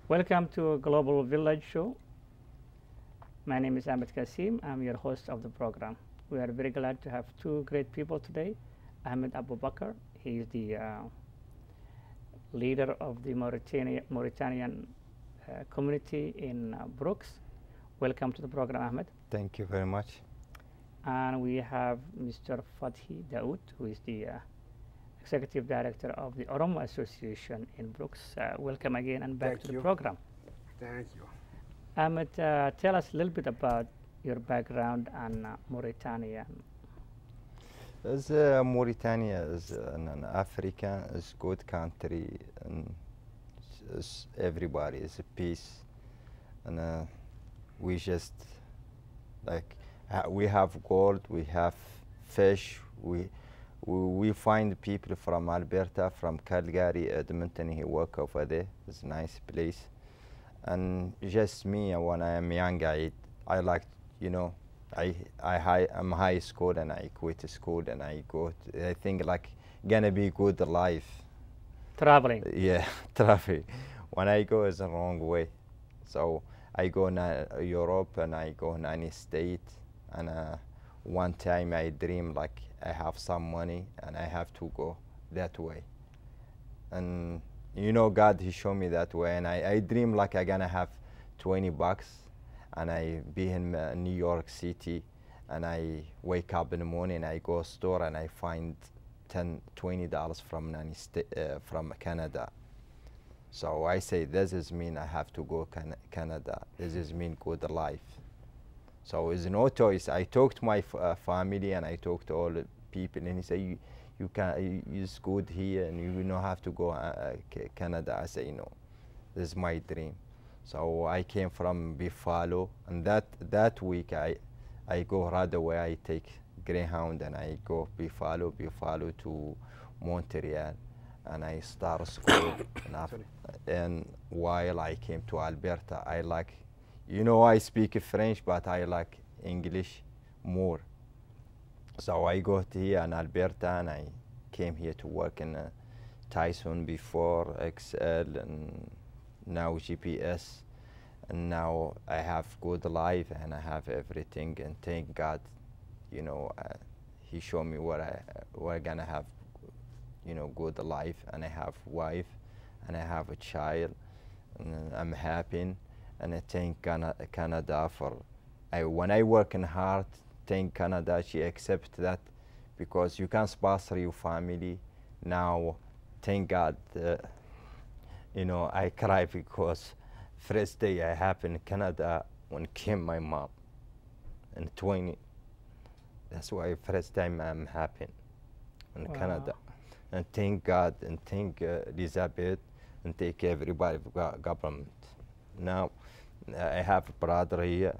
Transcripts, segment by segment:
Welcome to Global Village Show. My name is Ahmed Kassem. I'm your host of the program. We are very glad to have two great people today. Ahmed Abu Bakr, he is the leader of the Mauritanian community in Brooks. Welcome to the program, Ahmed. Thank you very much. And we have Mr. Fathi Daoud, who is the Executive Director of the Oromo Association in Brooks. Welcome again and back to the program. Thank you. Ahmed, tell us a little bit about your background and Mauritania. Mauritania is an Africa, is good country, and everybody is a peace, and we just like we have gold, we have fish, we find people from Alberta, from Calgary, Edmonton. He work over there. It's a nice place. And just me, when I am young, I like, you know, I'm high school and I quit school and I go. I think like gonna be good life. Traveling. Yeah, traveling. When I go is the wrong way. So I go Europe and I go United States. And one time I dream like I have some money and I have to go that way. And you know, God, He showed me that way, and I dream like I gonna have $20, and I be in New York City, and I wake up in the morning, I go store, and I find $20 from Canada. So I say, this is mean I have to go Canada. This is mean good life. So it's no choice. I talked to my family, and I talked to all the people, and he say, you can, it's good here, and you don't have to go Canada. I say, no, this is my dream. So I came from Buffalo, and that week I go right away. I take Greyhound and I go Buffalo to Montreal, and I start school. And while I came to Alberta, I like, you know, I speak French, but I like English more. So I got here in Alberta, and I came here to work in Tyson before, XL, and now GPS. And now I have good life, and I have everything, and thank God, you know, He showed me we're gonna have, you know, good life, and I have wife, and I have a child, and I'm happy, and I thank Canada for, when I work in hard, thank Canada, she accept that, because you can sponsor your family. Now, thank God, you know, I cry because first day I have in Canada when came my mom in 20. That's why first time I'm happy in Canada. And thank God, and thank Elizabeth, and thank everybody, government. Now, I have a brother here,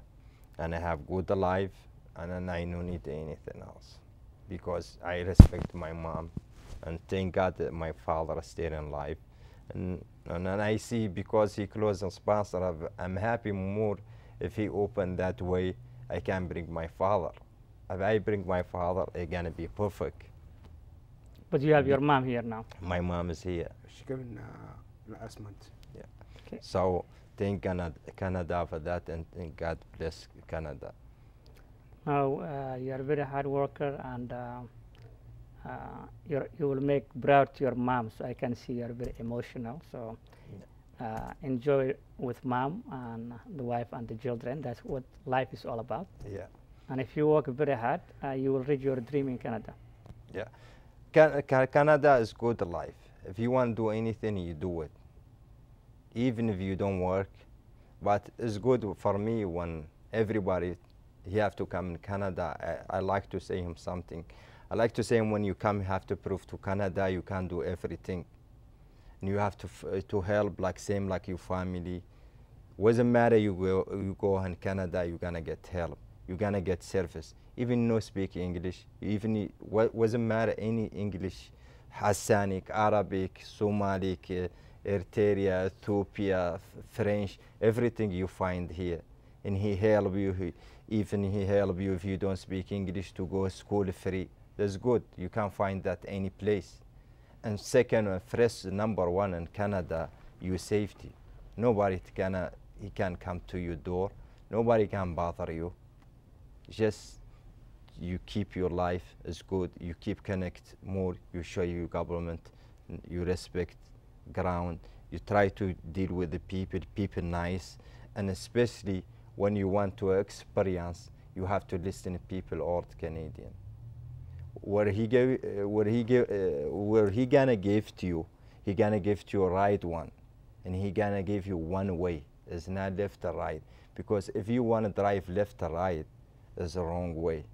and I have good life, and then I don't need anything else, because I respect my mom, and thank God that my father is still in life. And then I see, because he closed and sponsor, I'm happy more if he opened that way. I can bring my father. If I bring my father, it's gonna be perfect. But you have your mom here now. My mom is here. She came in last month. Yeah. Okay. So thank Canada for that, and thank God bless Canada. Now, you are a very hard worker, and you will make proud to your mom. So I can see you are very emotional. So enjoy with mom and the wife and the children. That's what life is all about. Yeah. And if you work very hard, you will reach your dream in Canada. Yeah. Canada is good life. If you want to do anything, you do it. Even if you don't work. But it's good for me when everybody, he have to come in Canada. I like to say him something. I like to say him, when you come, you have to prove to Canada you can do everything. And you have to help, like same like your family. Doesn't matter, you go in Canada, you're gonna get help. You're gonna get service. Even no speak English, even doesn't matter any English, Hassanic, Arabic, Somalic, Eritrea, Ethiopia, French, everything you find here. And he help you, even he help you if you don't speak English to go school free. That's good, you can find that any place. And second, first, number one in Canada, your safety. Nobody he can come to your door. Nobody can bother you. Just you keep your life is good. You keep connect more. You show your government. You respect ground. You try to deal with the people nice, and especially when you want to experience, you have to listen to people or Canadian. Where he gonna give to you, he gonna give to you a right one, and he gonna give you one way. It's not left or right, because if you wanna drive left or right, it's the wrong way.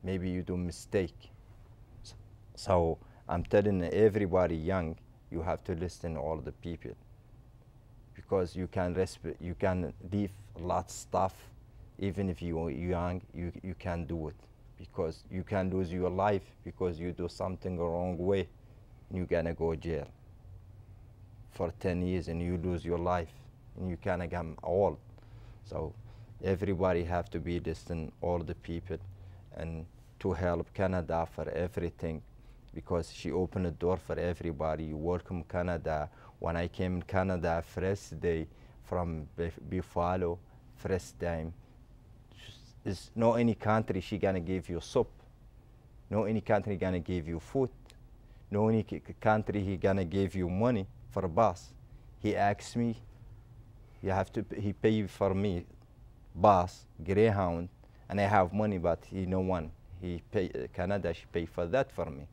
Maybe you do mistake. So I'm telling everybody young, you have to listen to all the people, because you can leave a lot of stuff. Even if you're young, you can do it, because you can lose your life because you do something the wrong way. You're gonna go jail for 10 years and you lose your life and you can become old. So everybody have to be listen all the people and to help Canada for everything, because she opened the door for everybody. You welcome Canada. When I came in Canada first day from Buffalo, first time, is no any country she gonna give you soup. No any country gonna give you food. No any country he gonna give you money for a bus. He asked me, you have to, he pay for me bus, Greyhound, and I have money, but he no one. He pay, Canada, she pay for that for me.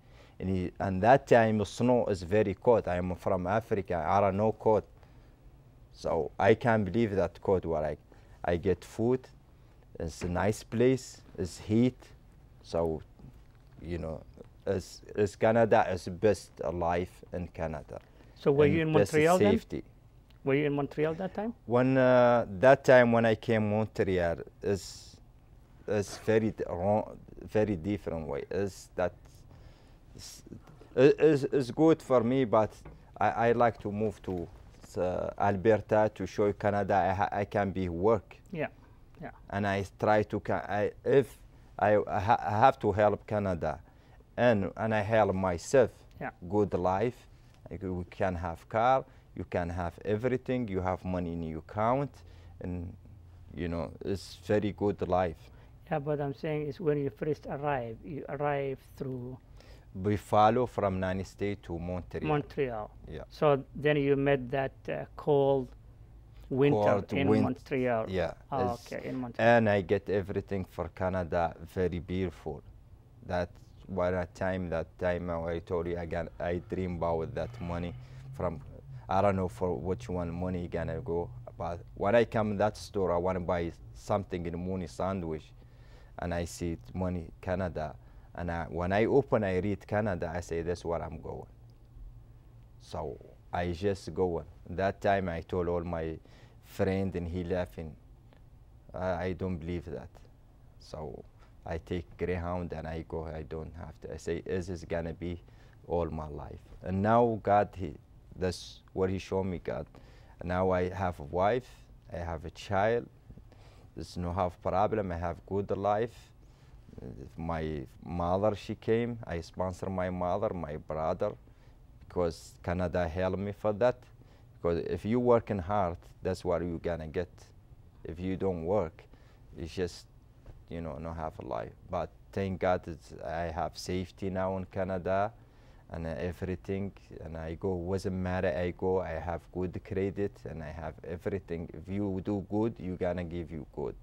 And that time snow is very cold. I am from Africa, I don't know cold. So I can't believe that cold where I get food. It's a nice place, it's heat. So, you know, it's Canada is best life in Canada. So were you in Montreal safety. then? Were you in Montreal that time? When that time when I came Montreal is very very different way. It's good for me, but I like to move to Alberta to show Canada I can be work. Yeah, yeah. And I try to if I have to help Canada, and I help myself. Yeah. Good life. We can have car. You can have everything. You have money in your account, and you know it's very good life. Yeah, but I'm saying is when you first arrive, you arrive through Buffalo from United States to Montreal. Montreal. Yeah. So then you met that cold winter in Montreal. Yeah. Oh, okay, in Montreal. And I get everything for Canada very beautiful. That time I told you I dream about that money from, I don't know for which one money gonna go. But when I come in that store, I want to buy something in the morning sandwich, and I see money Canada. And when I open, I read Canada, I say, that's where I'm going. So I just go. That time I told all my friend, and he laughing. I don't believe that. So I take Greyhound and I go. I don't have to. I say, this is gonna be all my life. And now God, that's what He showed me, God. And now I have a wife, I have a child. There's no have problem. I have good life. My mother, she came. I sponsor my mother, my brother, because Canada helped me for that. Because if you working hard, that's what you're gonna get. If you don't work, it's just, you know, not have a life. But thank God I have safety now in Canada and everything. And I go, doesn't matter, I go, I have good credit and I have everything. If you do good, you're gonna give you good.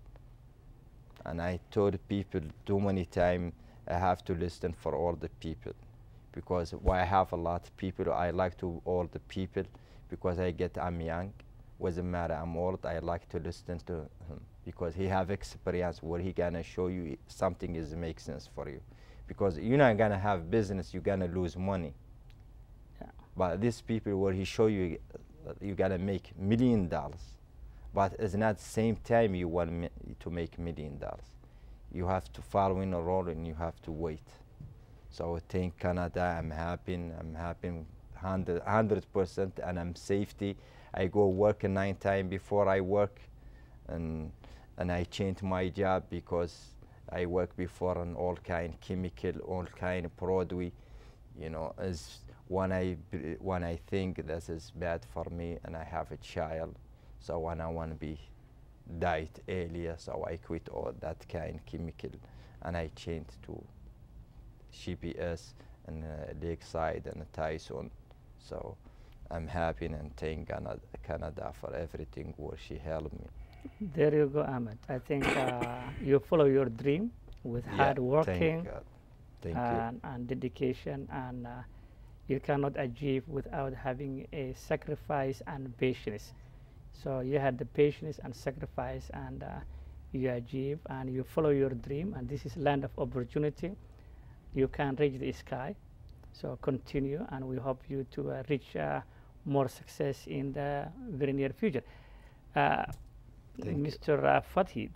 And I told people too many times, I have to listen for all the people. Because why I have a lot of people, I like to all the people, because I'm young. Doesn't matter, I'm old, I like to listen to him. Because he have experience where he gonna show you something is make sense for you. Because you're not gonna have business, you're gonna lose money. Yeah. But these people where he show you, you gotta make $1 million. But it's not the same time you want to make $1 million. You have to follow in a role and you have to wait. So I think Canada, I'm happy 100%, and I'm safety. I go work 9 times before I work, and I change my job because I work before on all kind chemical, all kind of product. You know, as when I think this is bad for me and I have a child, So when I want to be died earlier, so I quit all that kind chemical and I changed to GPS and Lakeside and Tyson. So I'm happy and thank Canada for everything where she helped me. There you go, Ahmed. I think you follow your dream with hard working Thank God. Thank you. and dedication, and you cannot achieve without having a sacrifice and patience. So you had the patience and sacrifice, and you achieve and you follow your dream, and this is land of opportunity. You can reach the sky. So continue, and we hope you to reach more success in the very near future. Thank Mr. Fathi,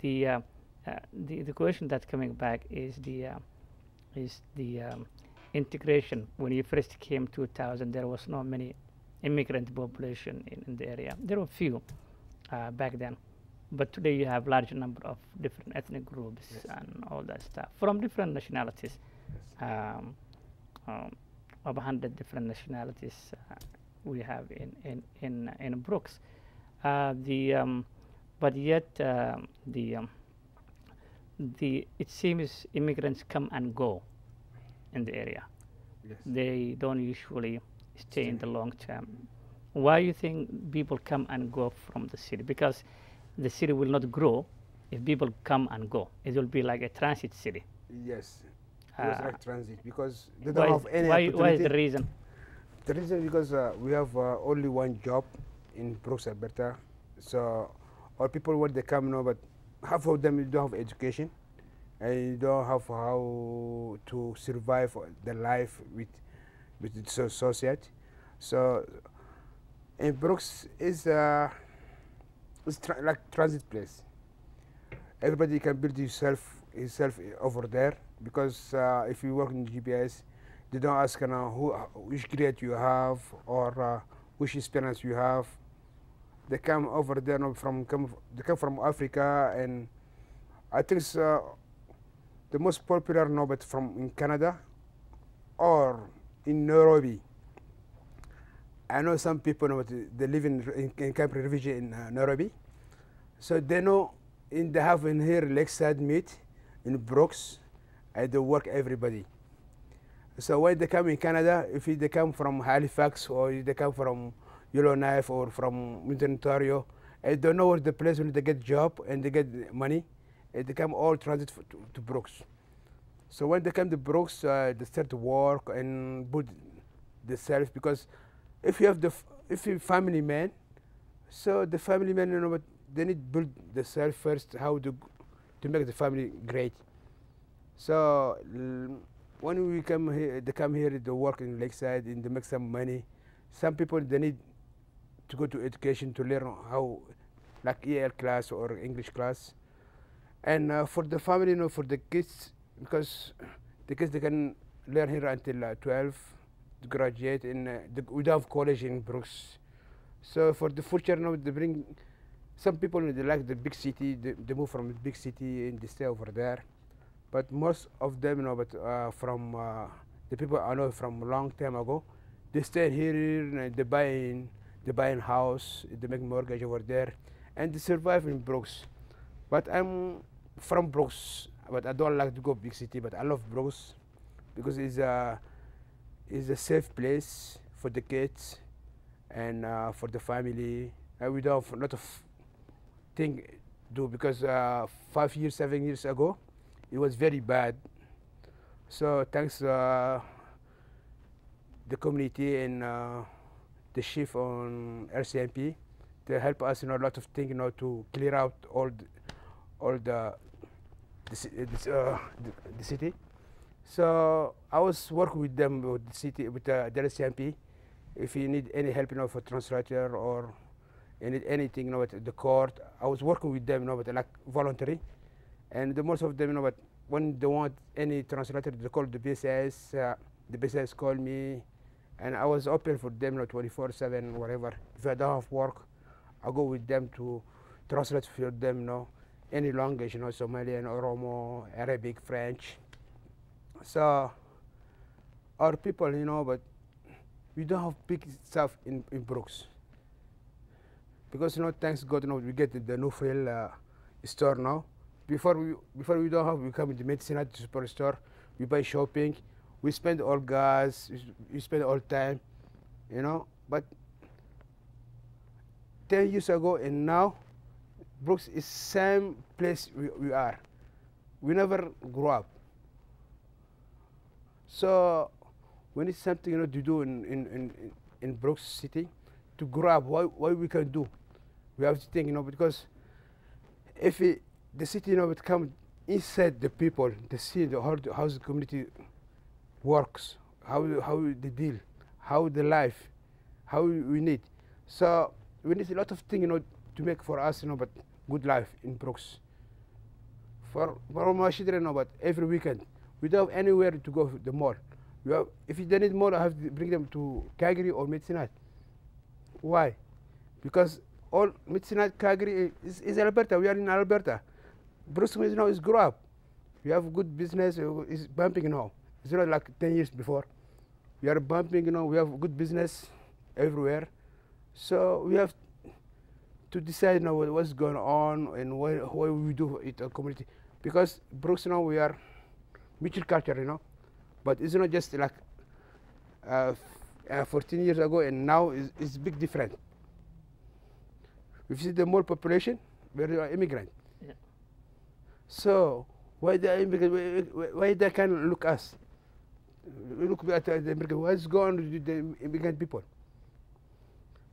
the question that's coming back is the integration. When you first came 2000, there was not many immigrant population in the area. There were few back then, but today you have large number of different ethnic groups Yes. and all that stuff from different nationalities. Yes. Of 100 different nationalities we have in Brooks. But yet it seems immigrants come and go in the area. Yes. They don't usually stay in the long term. Why you think people come and go from the city? Because the city will not grow if people come and go. It will be like a transit city. Yes. It was Uh, like transit because they Why don't is, have any why is the opportunity. reason? The reason because we have only one job in Brooks, Alberta. So all people when they come now, but half of them you don't have education, and you don't have how to survive the life with the society. So in Brooks is like transit place. Everybody can build himself over there because if you work in GPS, they don't ask which grade you have or which experience you have. They come over there they come from Africa, and I think it's, the most popular now, but from in Canada or in Nairobi. I know some people know they live in Camp Refugee in Nairobi, so they know they have in here Lakeside meet in Brooks, and they work everybody. So when they come in Canada, if they come from Halifax or if they come from Yellowknife or from Winter, Ontario, they don't know where the place where they get job and they get money, and they come all transit to Brooks. So when they come to Brooks, they start to work and put themselves because if you have if you family man, so the family man, you know, but they need to build themselves first, how to make the family great. So when we come here, they come here, they work in Lakeside and they make some money. Some people they need to go to education to learn how, like EL class or English class, and for the family, you know, for the kids, because the kids they can learn here until 12 to graduate in we don't have college in Brooks. So for the future, you know, they bring some people, they like the big city, they move from the big city and they stay over there. But most of them, you know, but from the people I know from a long time ago, they stay here and they buy in house, they make mortgage over there, and they survive in Brooks. But I'm from Brooks, but I don't like to go big city, but I love Brooks because it's a safe place for the kids and for the family. We don't have a lot of thing do because 5 years, 7 years ago, it was very bad. So thanks the community and the chief on RCMP, they help us, you know, a lot of things, you know, to clear out all the city. So I was working with them with the city with the RCMP. If you need any help, you know, for translator or you need anything, you know, at the court, I was working with them, you know, but like voluntary. And the most of them, you know, but when they want any translator, they call the BSS. The BSS call me, and I was open for them, you know, 24/7, whatever. If I don't have work, I go with them to translate for them, you know, any language, you know, Somalian, Oromo, Arabic, French. So our people, you know, but we don't have big stuff in Brooks. because thanks God, we get the no frill store now. Before we don't have, we come in the medicine at the superstore. We buy shopping. We spend all gas. We spend all time, But 10 years ago and now, Brooks is same place we are. We never grew up. So we need something to do in Brooks City to grow up. What we can do? We have to think, because if the city, would come inside the people, the see how the community works, how they deal, how the life, how we need. So we need a lot of things, to make for us, but good life in Brooks. For my children, but every weekend we don't have anywhere to go to the mall. If they need mall, I have to bring them to Calgary or Medicine. Why? Because all Medicine, Calgary is Alberta. We are in Alberta. Brooks now is grow up. We have good business. It's bumping now. It's not like 10 years before. We are bumping. We have good business everywhere. So we have to decide now what's going on and what we do in our community. Because Brooks now we are mutual culture, but it's not just like 14 years ago and now it's big different. We see the more population, we are immigrant. Yeah. So why the immigrant? Why they can look us? We look at the immigrant. What's going on with the immigrant people?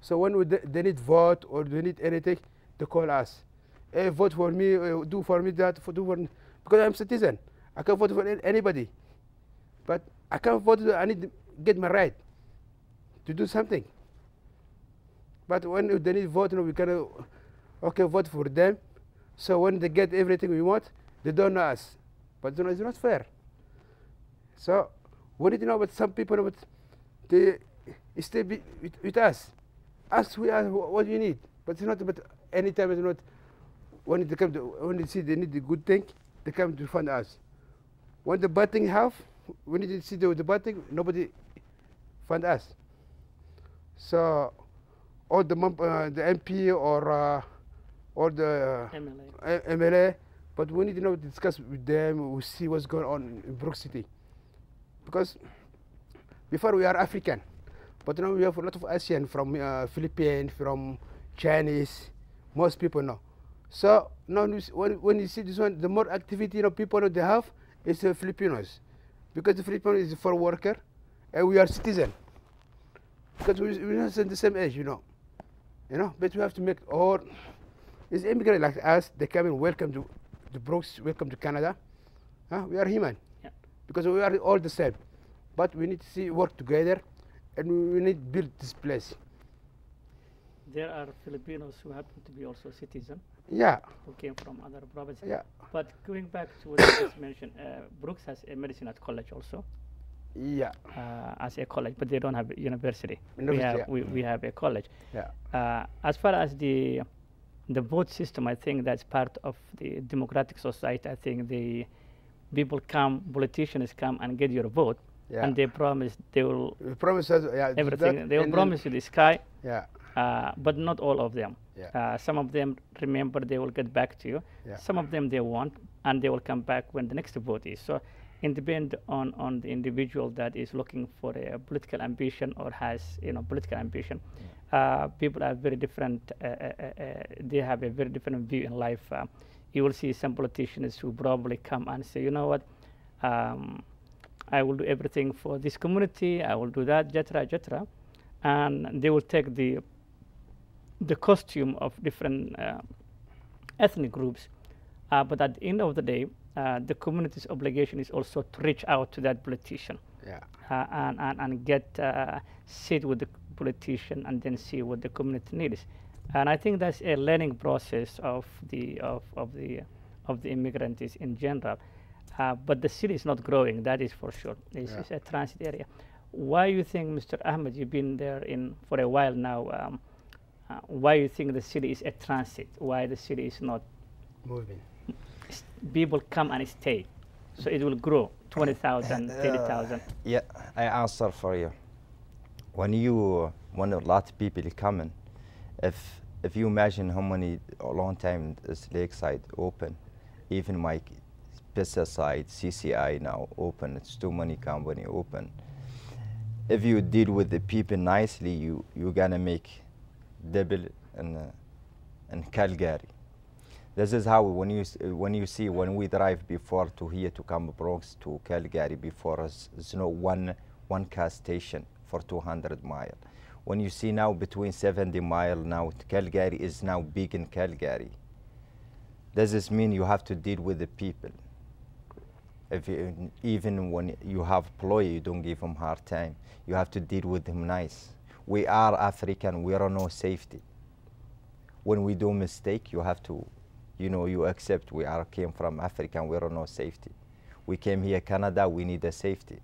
So when they need vote or they need anything, they call us. Hey, vote for me, do for me that, do for me. Because I'm citizen. I can vote for anybody. But I can't vote, I need to get my right to do something. But when they need vote, we can, vote for them. So when they get everything we want, they don't know us. But it's not fair. So we need to know, but some people, they stay with us. Ask what you need, but it's not. But anytime it's not. When they come, when they see they need the good thing, they come to find us. When the bad thing have, we need to see the bad thing. Nobody find us. So, all the MP or the MLA, but we need to discuss with them. We see what's going on in Brooks City, because before we are African. But now we have a lot of Asian from Philippines, from Chinese, most people know. So now when you see this one, the more activity people they have is Filipinos, because the Filipino is for worker, and we are citizen. Because we're not the same age, But we have to make all. It's immigrant like us. They come and welcome to the Brooks, welcome to Canada. We are human, because we are all the same. But we need to work together. And we need to build this place. There are Filipinos who happen to be also citizens. Yeah. Who came from other provinces. Yeah. But going back to what you just mentioned, Brooks has a medicine at college also. Yeah. As a college, but they don't have a university. We have a college. Yeah. As far as the vote system, I think that's part of the democratic society. I think the people come, politicians come and get your vote. Yeah. And they promise they will promise us, everything. They will promise you the sky, yeah. But not all of them. Yeah. Some of them, remember, they will get back to you. Yeah. Some of them they won't, and they will come back when the next vote is. So it depends on the individual that is looking for a political ambition or has political ambition. Yeah. People are very different. They have a very different view in life. You will see some politicians who probably come and say, you know what, I will do everything for this community. I will do that, etc., and they will take the costume of different ethnic groups. But at the end of the day, the community's obligation is also to reach out to that politician, and get sit with the politician and then see what the community needs. And I think that's a learning process of the immigrants in general. But the city is not growing, that is for sure. It's a transit area. Why you think, Mr. Ahmed, you've been there for a while now, why you think the city is a transit? Why the city is not moving? People come and stay, so it will grow, 20,000, 30,000. Yeah, I answer for you. When a lot of people coming, if if you imagine how many a long time is Lakeside open, even my pesticide CCI now open. It's too many company open. If you deal with the people nicely, you're gonna make double in Calgary. This is how when you see when we drive before to here to come Bronx to Calgary before us, there's no one car station for 200 miles. When you see now between 70 miles now, Calgary is now big in Calgary. Does this mean you have to deal with the people? If you, even when you have employee, you don't give them hard time. You have to deal with them nice. We are African, we are no safety. When we do mistake, you have to, you accept we came from Africa and we are no safety. We came here, Canada, we need a safety.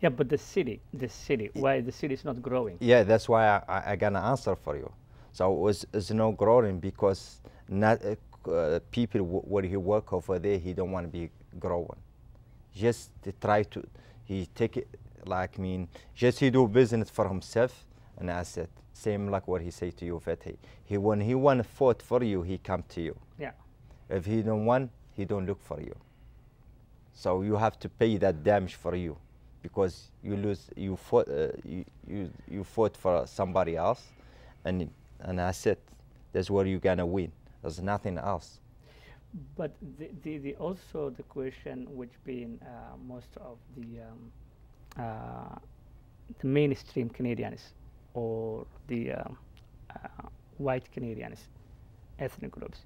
Yeah, but the city, why the city is not growing? Yeah, that's why I gonna answer for you. So it's not growing because not people where he work over there, he don't want to be growing. Just to try to, he take it like just he do business for himself, and I said same like what he say to you, Fatih. When he want to fight for you, he come to you. Yeah. If he don't want, he don't look for you. So you have to pay that damage for you, because you fought for somebody else, and I said that's where you're gonna win. There's nothing else. But also the question which been most of the mainstream Canadians or the white Canadians, ethnic groups,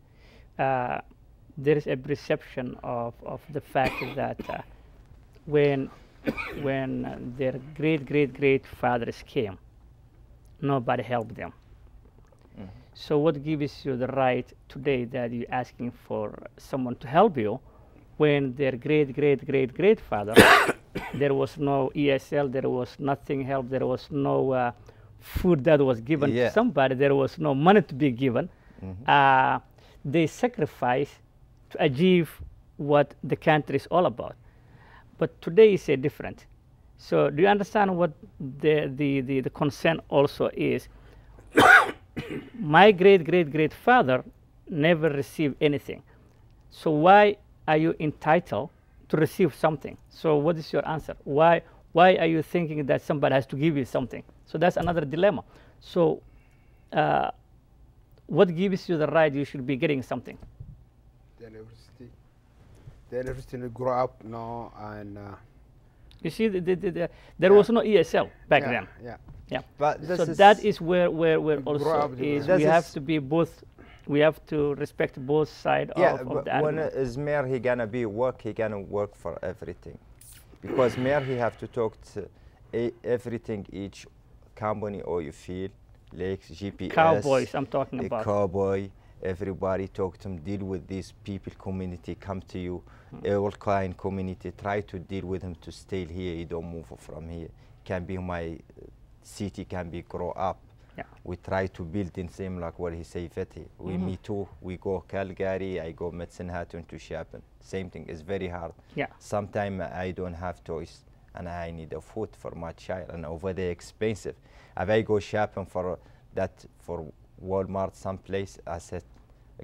there is a perception of the fact that when their great fathers came, nobody helped them. Mm-hmm. So what gives you the right today that you're asking for someone to help you when their great father there was no ESL, there was nothing help, there was no food that was given to somebody, there was no money to be given. Mm-hmm. They sacrificed to achieve what the country is all about. But today is different. So do you understand what the concern also is? My great father never received anything. So why are you entitled to receive something? So what is your answer? Why are you thinking that somebody has to give you something? So that's another dilemma. So what gives you the right you should be getting something? The university grow up now, and you see, there was no ESL back then. Yeah. But so that is where also is we have to be both. We have to respect both sides of the argument. When is mayor, he gonna work for everything, because mayor he have to talk to everything, each company or you feel like GPS. Cowboys, I'm talking about. Cowboy, everybody talk to them, deal with these people, community come to you, all kind community, try to deal with them to stay here, you don't move from here. Can be my city, can be grow up. Yeah. We try to build in same like what he say, Fatih. Me too, we go Calgary, I go Medicine Hatton to Chapin. Same thing, it's very hard. Yeah. Sometimes I don't have choice and I need a food for my child, and over there expensive. If I go shopping for Walmart someplace, I said,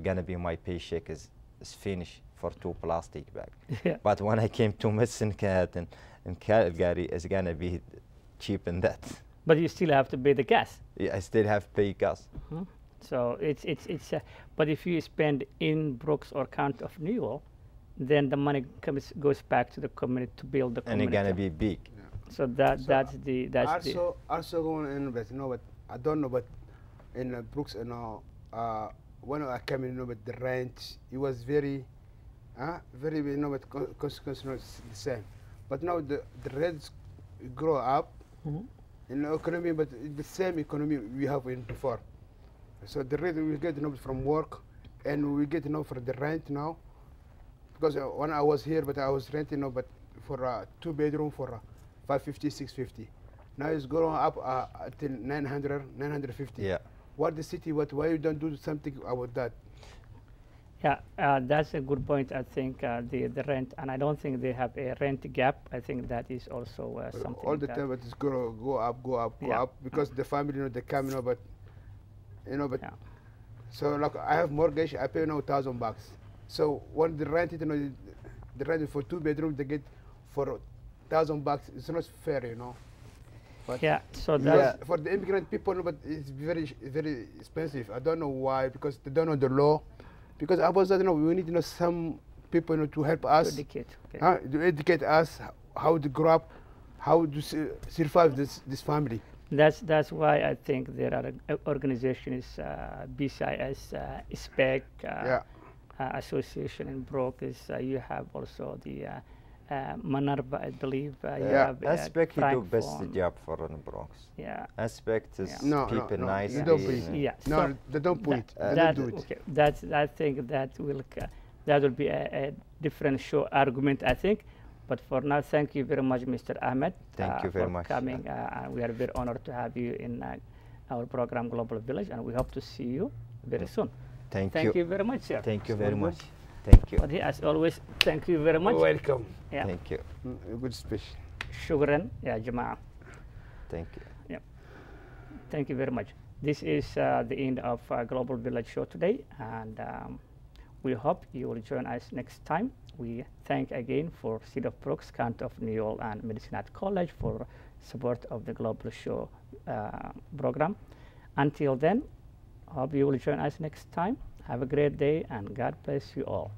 gonna be my paycheck is finished for 2 plastic bags. Yeah. But when I came to Medicine Hatton in Calgary, it's gonna be cheap in that. But you still have to pay the gas. Yeah, I still have to pay gas. So it's but if you spend in Brooks or County of New York, then the money goes back to the community to build the community. And it's gonna be big. Yeah. So that's also going in, but but I don't know, but in Brooks, when I came in, but the rent it was very, but consequence not the same. But now the rents grow up. In the economy, but the same economy we have in before. So the rent we get from work, and we get for the rent now. Because when I was here, but I was renting but for a 2-bedroom for 550, 650. Now it's going up until 900, 950. Yeah. What the city? Why you don't do something about that? Yeah, that's a good point. I think the rent, and I don't think they have a rent gap. I think that is also something. All the time, but it's going to go up, go up, go up, because the family, they come, but, but So like I have mortgage, I pay now $1,000. So when they rent it, they rent it for 2 bedrooms, they get for $1,000. It's not fair, But Yeah, so because that's for the immigrant people, no, but it's very expensive. I don't know why, because they don't know the law. Because about that, we need some people to help us, educate. Okay. to educate us how to grow up, how to survive this family. That's why I think there are organizations, BCIS, SPEC, Yeah. Association in Brokers. You have also the Manarva, I believe. You Yeah. have Aspect he do best Frankfurt. job for the Bronx. Yeah. Aspect is No, people no, nice. they don't be, put it. Yeah. No, so they don't put it. They that, don't do it. okay. That's, I think that will be a different show argument, I think. But for now, thank you very much, Mr. Ahmed. Thank you very for much. coming. And we are very honored to have you in our program, Global Village, and we hope to see you very soon. Thank Thank you very much, sir. Thank you very Very much. good. Thank you. But as always, thank you very much. Welcome. Yeah. Thank you. A good speech. Shukran, ya Jama'a. Thank you. Thank you very much. This is the end of Global Village show today, and we hope you will join us next time. We thank again for City of Brooks, County of New York, and Medicine College for support of the Global Show program. Until then, hope you will join us next time. Have a great day, and God bless you all.